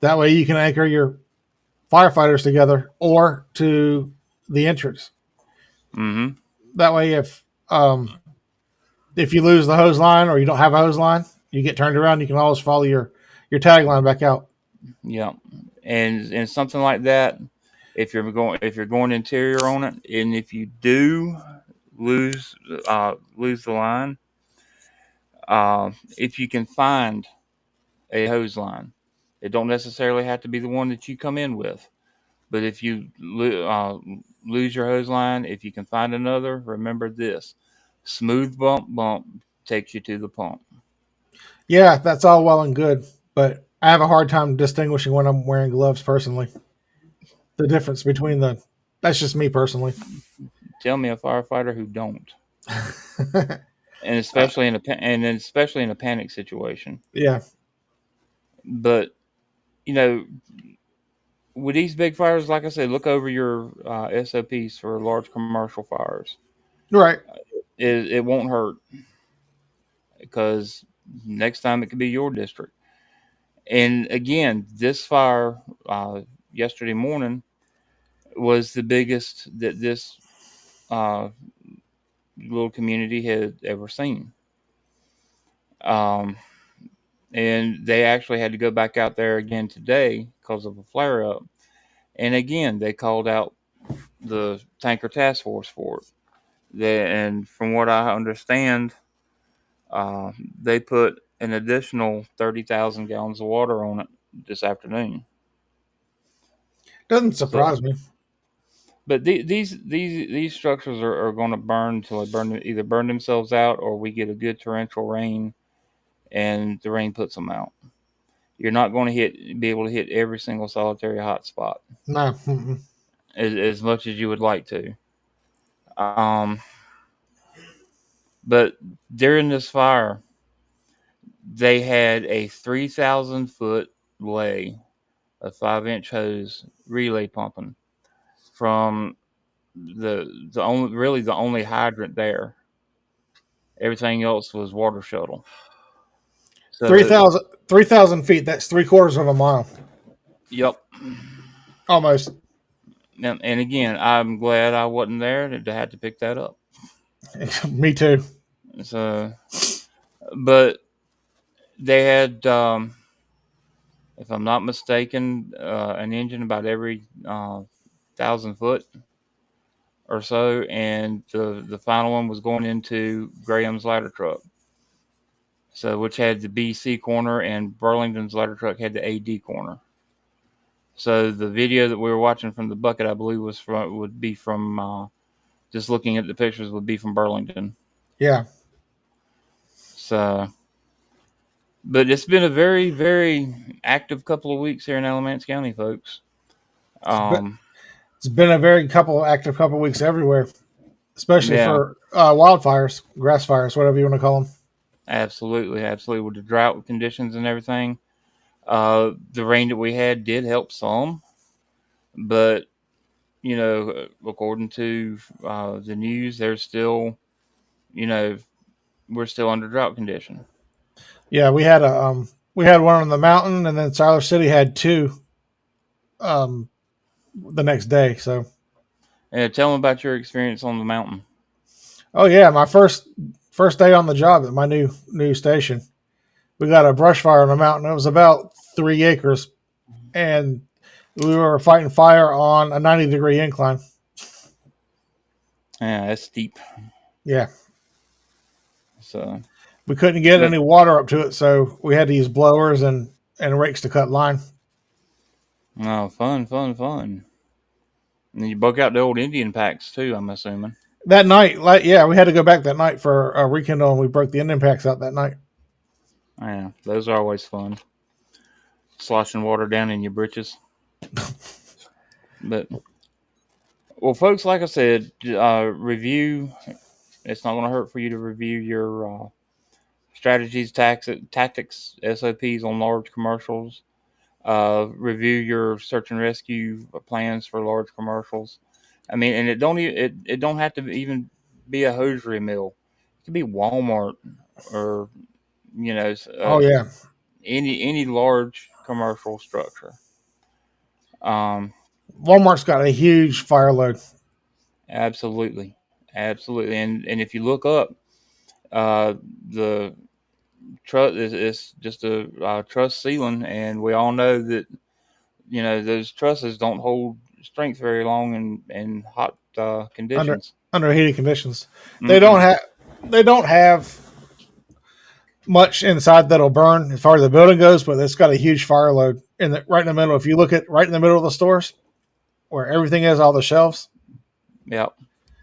that way you can anchor your firefighters together or to the entrance. Mm-hmm. That way, if you lose the hose line or you don't have a hose line, you get turned around. You can always follow your tagline back out. Yeah, and something like that. If you're going interior on it, and if you do lose lose the line, if you can find a hose line, it don't necessarily have to be the one that you come in with. But if you lose your hose line, if you can find another, remember this: smooth bump takes you to the pump. Yeah, that's all well and good, but I have a hard time distinguishing when I'm wearing gloves personally. The difference between that's just me personally. Tell me a firefighter who don't, and Uh, especially in a panic situation. yeah, But you know, with these big fires, like I said, look over your SOPs for large commercial fires. right. It won't hurt, because next time it could be your district. And again, this fire yesterday morning was the biggest that this uh, little community had ever seen. Um, and they actually had to go back out there again today because of a flare up. And again, they called out the tanker task force for it. And from what I understand, uh, they put an additional 30,000 gallons of water on it this afternoon. Doesn't So, surprise me. but these structures are going to burn until either burn themselves out, or we get a good torrential rain and the rain puts them out. You're not going to be able to hit every single solitary hot spot No. as much as you would like to. Um, but during this fire, they had a 3,000 foot lay of 5-inch hose relay pumping from the only hydrant there. Everything else was water shuttle. So 3,000 feet. That's 3/4 of a mile, yep. almost. And again, I'm glad I wasn't there to have to pick that up. Me too. So, but they had, if I'm not mistaken, an engine about every 1,000 foot or so, and the final one was going into Graham's ladder truck. So, which had the BC corner, and Burlington's ladder truck had the AD corner. So the video that we were watching from the bucket, I believe, would be from just looking at the pictures would be from Burlington. Yeah. So, but it's been a very, very active couple of weeks here in Alamance County, folks. It's been a very active couple weeks everywhere, especially Yeah, for wildfires, grass fires, whatever you want to call them. absolutely, absolutely. With the drought conditions and everything, the rain that we had did help some, but according to the news, there's still, we're still under drought condition. Yeah, we had one on the mountain, and then Siler City had two the next day. So, Tell them about your experience on the mountain. oh yeah, my first day on the job at my new station, we got a brush fire on the mountain. It was about 3 acres, and we were fighting fire on a 90-degree incline. Yeah, that's steep. Yeah. So we couldn't get any water up to it, so we had to use blowers and rakes to cut line. Oh, fun. And then you broke out the old Indian packs too, I'm assuming. That night, we had to go back that night for a rekindle, and we broke the Indian packs out that night. Yeah, those are always fun. Sloshing water down in your britches. But, well, folks, like I said, review. It's not going to hurt for you to review your strategies, tactics, SOPs on large commercials. Review your search and rescue plans for large commercials. I mean, and it don't have to even be a hosiery mill. It could be Walmart or oh yeah, any large commercial structure. Walmart's got a huge fire load. Absolutely, and if you look up, the truss is just a truss ceiling, and we all know that those trusses don't hold strength very long in hot conditions. Under heated conditions. Mm-hmm. They don't have much inside that'll burn as far as the building goes, but it's got a huge fire load right in the middle. If you look at right in the middle of the stores where everything is, all the shelves. Yep.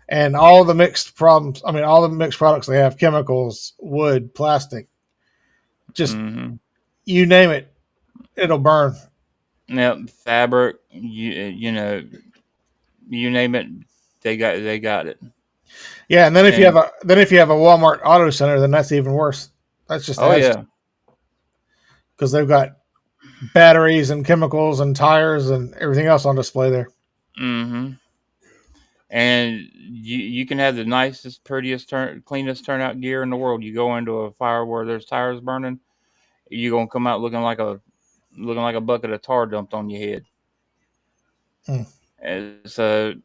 And all the mixed products they have, chemicals, wood, plastic, just you name it, it'll burn. Yep, fabric, you name it, they got it. Yeah, and then if you have a Walmart Auto Center, then that's even worse. That's just because they've got batteries and chemicals and tires and everything else on display there. Mm-hmm. And you can have the nicest, prettiest, cleanest turnout gear in the world. You go into a fire where there's tires burning, you're gonna come out looking like a bucket of tar dumped on your head. So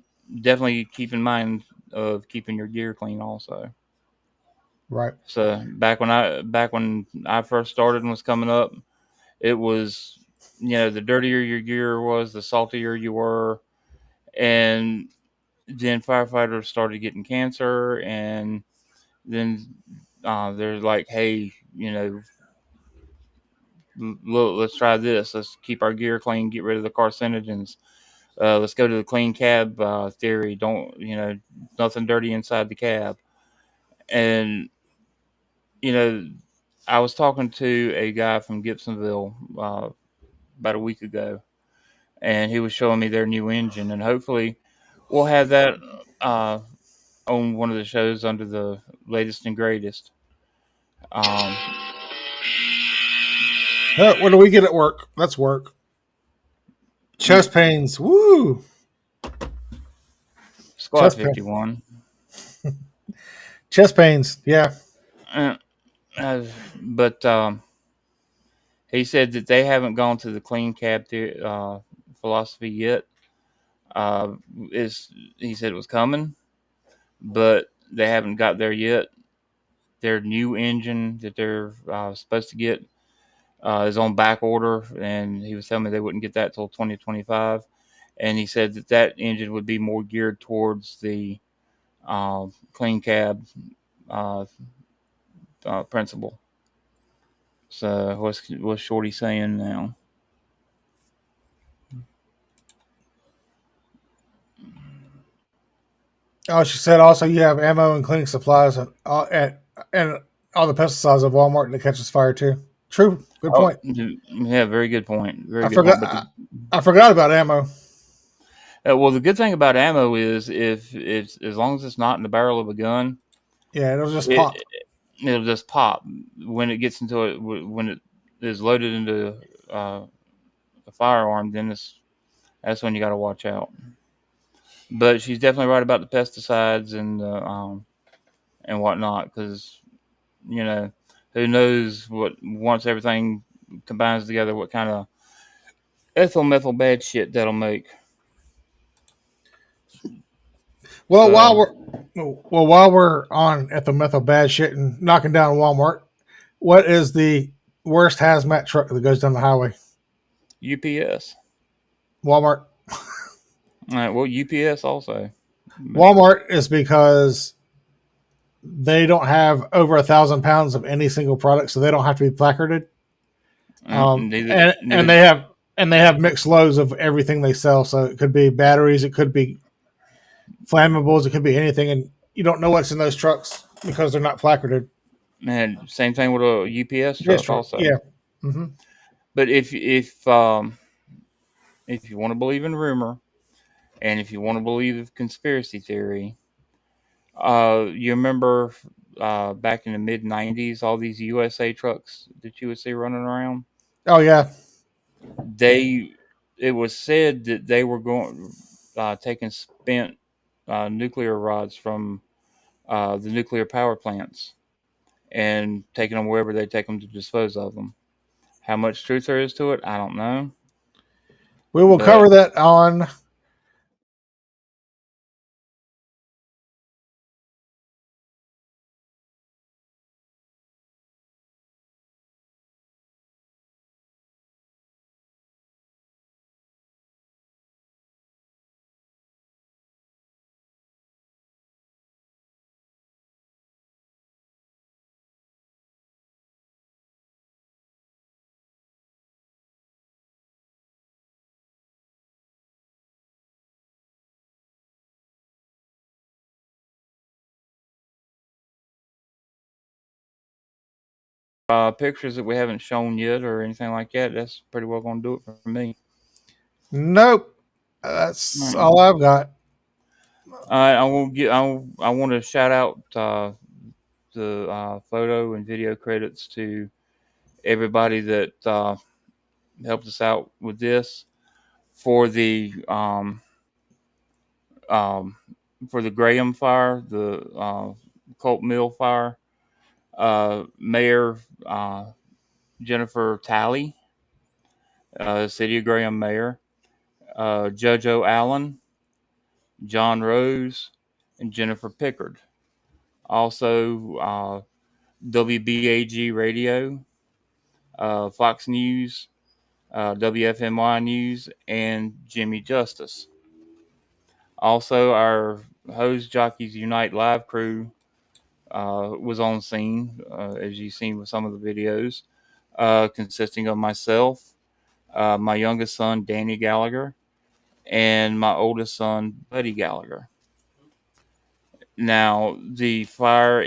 definitely keep in mind of keeping your gear clean also. Right. So back when I first started and was coming up, it was, the dirtier your gear was, the saltier you were. And then firefighters started getting cancer, and then they're like, hey, look, let's try this. Let's keep our gear clean, get rid of the carcinogens. Let's go to the clean cab theory. Don't, nothing dirty inside the cab. And, I was talking to a guy from Gibsonville about a week ago, and he was showing me their new engine, and hopefully we'll have that on one of the shows under the latest and greatest. What do we get at work? That's work. Chest pains. Woo. Squad Chest pain. 51. Chest pains. Yeah. But he said that they haven't gone to the clean cab philosophy yet. He said it was coming, but they haven't got there yet. Their new engine that they're supposed to get is on back order, and he was telling me they wouldn't get that till 2025. And he said that engine would be more geared towards the clean cab principle. So what's Shorty saying now? Oh, she said also you have ammo and cleaning supplies and all the pesticides of Walmart that catches fire too. True. Good point. Yeah, very good point. Very I good forgot. point. I forgot about ammo. Well, the good thing about ammo is if as long as it's not in the barrel of a gun, Yeah, it'll just pop. It'll just pop when it gets into it. When it is loaded into a firearm, then that's when you got to watch out. But she's definitely right about the pesticides and whatnot, because who knows what once everything combines together, what kind of ethyl methyl bad shit that'll make. Well, while we're on ethyl methyl bad shit and knocking down Walmart, what is the worst hazmat truck that goes down the highway? UPS. Walmart. All right. Well, UPS also. Walmart is because they don't have over 1,000 pounds of any single product, so they don't have to be placarded. And they have mixed loads of everything they sell. So it could be batteries, it could be flammables, it could be anything, and you don't know what's in those trucks because they're not placarded. And same thing with a UPS truck also. Yeah. Mm-hmm. But if you want to believe in rumor, and if you want to believe conspiracy theory, you remember back in the mid '90s, all these USA trucks that you would see running around. Oh yeah. It was said that they were taking spent nuclear rods from the nuclear power plants and taking them wherever they take them to dispose of them. How much truth there is to it, I don't know. We will cover that on pictures that we haven't shown yet or anything like that. That's pretty well going to do it for me. Nope. That's all I've got. I want to shout out the photo and video credits to everybody that helped us out with this for the Graham fire, the Culp Mill Fire. Mayor Jennifer Talley, City of Graham Mayor, Judge Allen, John Rose, and Jennifer Pickard. Also, WBAG Radio, Fox News, WFMY News, and Jimmy Justice. Also, our Hose Jockeys Unite live crew was on scene, as you've seen with some of the videos, consisting of myself, my youngest son, Danny Gallagher, and my oldest son, Buddy Gallagher. Now, the fire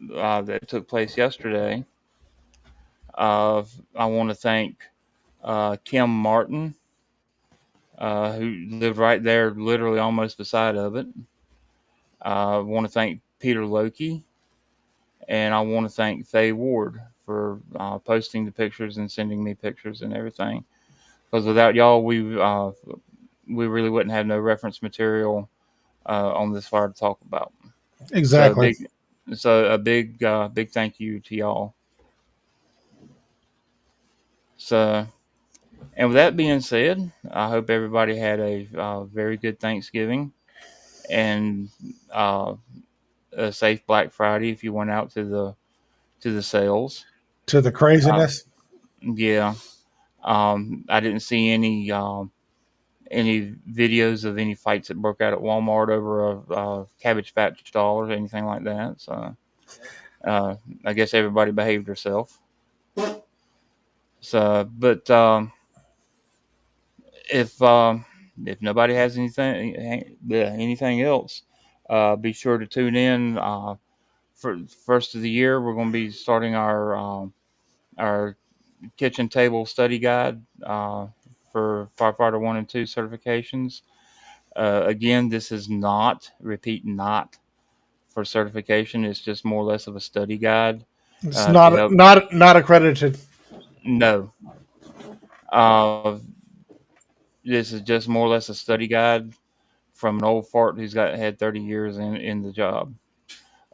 that took place yesterday, I want to thank Kim Martin, who lived right there, literally almost beside of it. I want to thank Peter Loki, and I want to thank Faye Ward for posting the pictures and sending me pictures and everything. Because without y'all, we really wouldn't have no reference material on this fire to talk about. Exactly. So a big thank you to y'all. So, and with that being said, I hope everybody had a very good Thanksgiving and a safe Black Friday if you went out to the sales. To the craziness. Yeah. I didn't see any videos of any fights that broke out at Walmart over a Cabbage Patch doll or anything like that. So I guess everybody behaved herself. So, but if nobody has anything else, be sure to tune in for first of the year. We're going to be starting our kitchen table study guide for firefighter 1 and 2 certifications. Again, this is not for certification. It's just more or less of a study guide. It's To help. not accredited. No. This is just more or less a study guide from an old fart who's had 30 years in the job.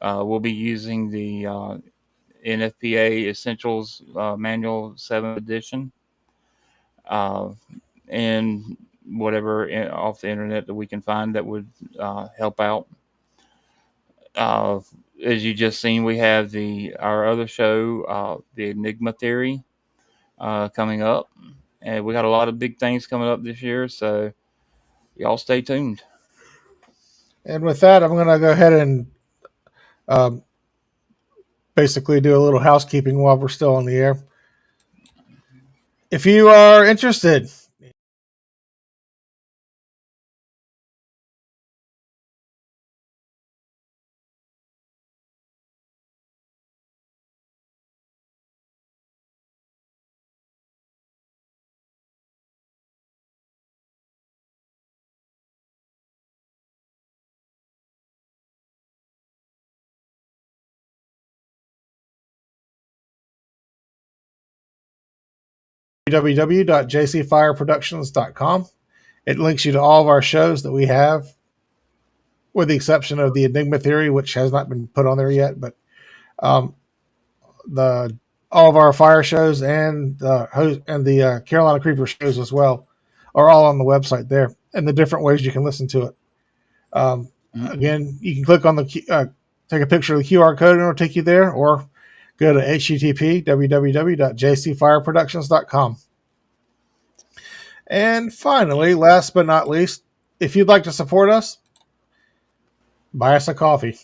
We'll be using the NFPA Essentials Manual 7th edition and whatever off the internet that we can find that would help out. As you just seen, we have our other show, the Enigma Theory, coming up, and we got a lot of big things coming up this year. So y'all stay tuned. And with that, I'm going to go ahead and basically do a little housekeeping while we're still on the air. If you are interested, www.jcfireproductions.com. It links you to all of our shows that we have, with the exception of the Enigma Theory, which has not been put on there yet. But all of our fire shows and the Carolina Creeper shows as well are all on the website there, and the different ways you can listen to it. Again, you can click on take a picture of the QR code and it'll take you there, or go to http://www.jcfireproductions.com. And finally, last but not least, if you'd like to support us, buy us a coffee.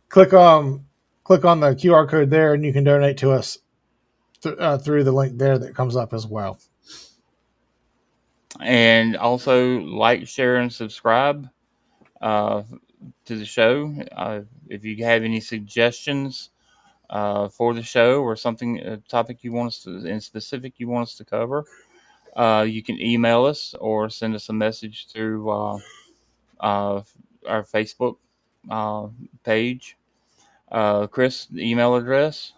click on the QR code there, and you can donate to us through the link there that comes up as well. And also like, share, and subscribe to the show. If you have any suggestions for the show or a topic you want us to cover, you can email us or send us a message through our Facebook page. Chris, the email address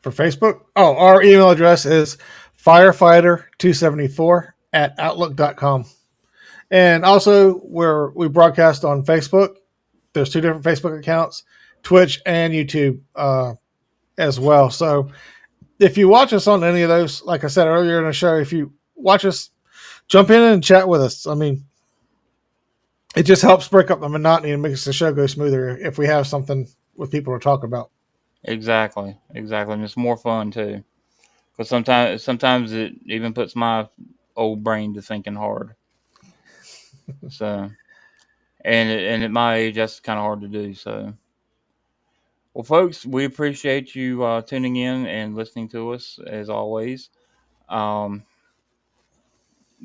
for Facebook? Oh, our email address is firefighter274@outlook.com. And also, we broadcast on Facebook. There's 2 different Facebook accounts, Twitch and YouTube as well. So if you watch us on any of those, like I said earlier in the show, if you watch us, jump in and chat with us. I mean, it just helps break up the monotony and makes the show go smoother if we have something with people to talk about. Exactly, and it's more fun too, because sometimes it even puts my old brain to thinking hard. So, and at my age, that's kind of hard to do. So, well, folks, we appreciate you tuning in and listening to us as always.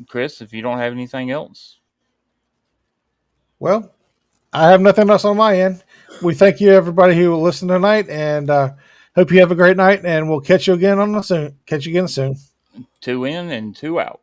Chris, if you don't have anything else. Well, I have nothing else on my end. We thank you, everybody who will listen tonight, and hope you have a great night. And we'll catch you again soon. 2 in and 2 out.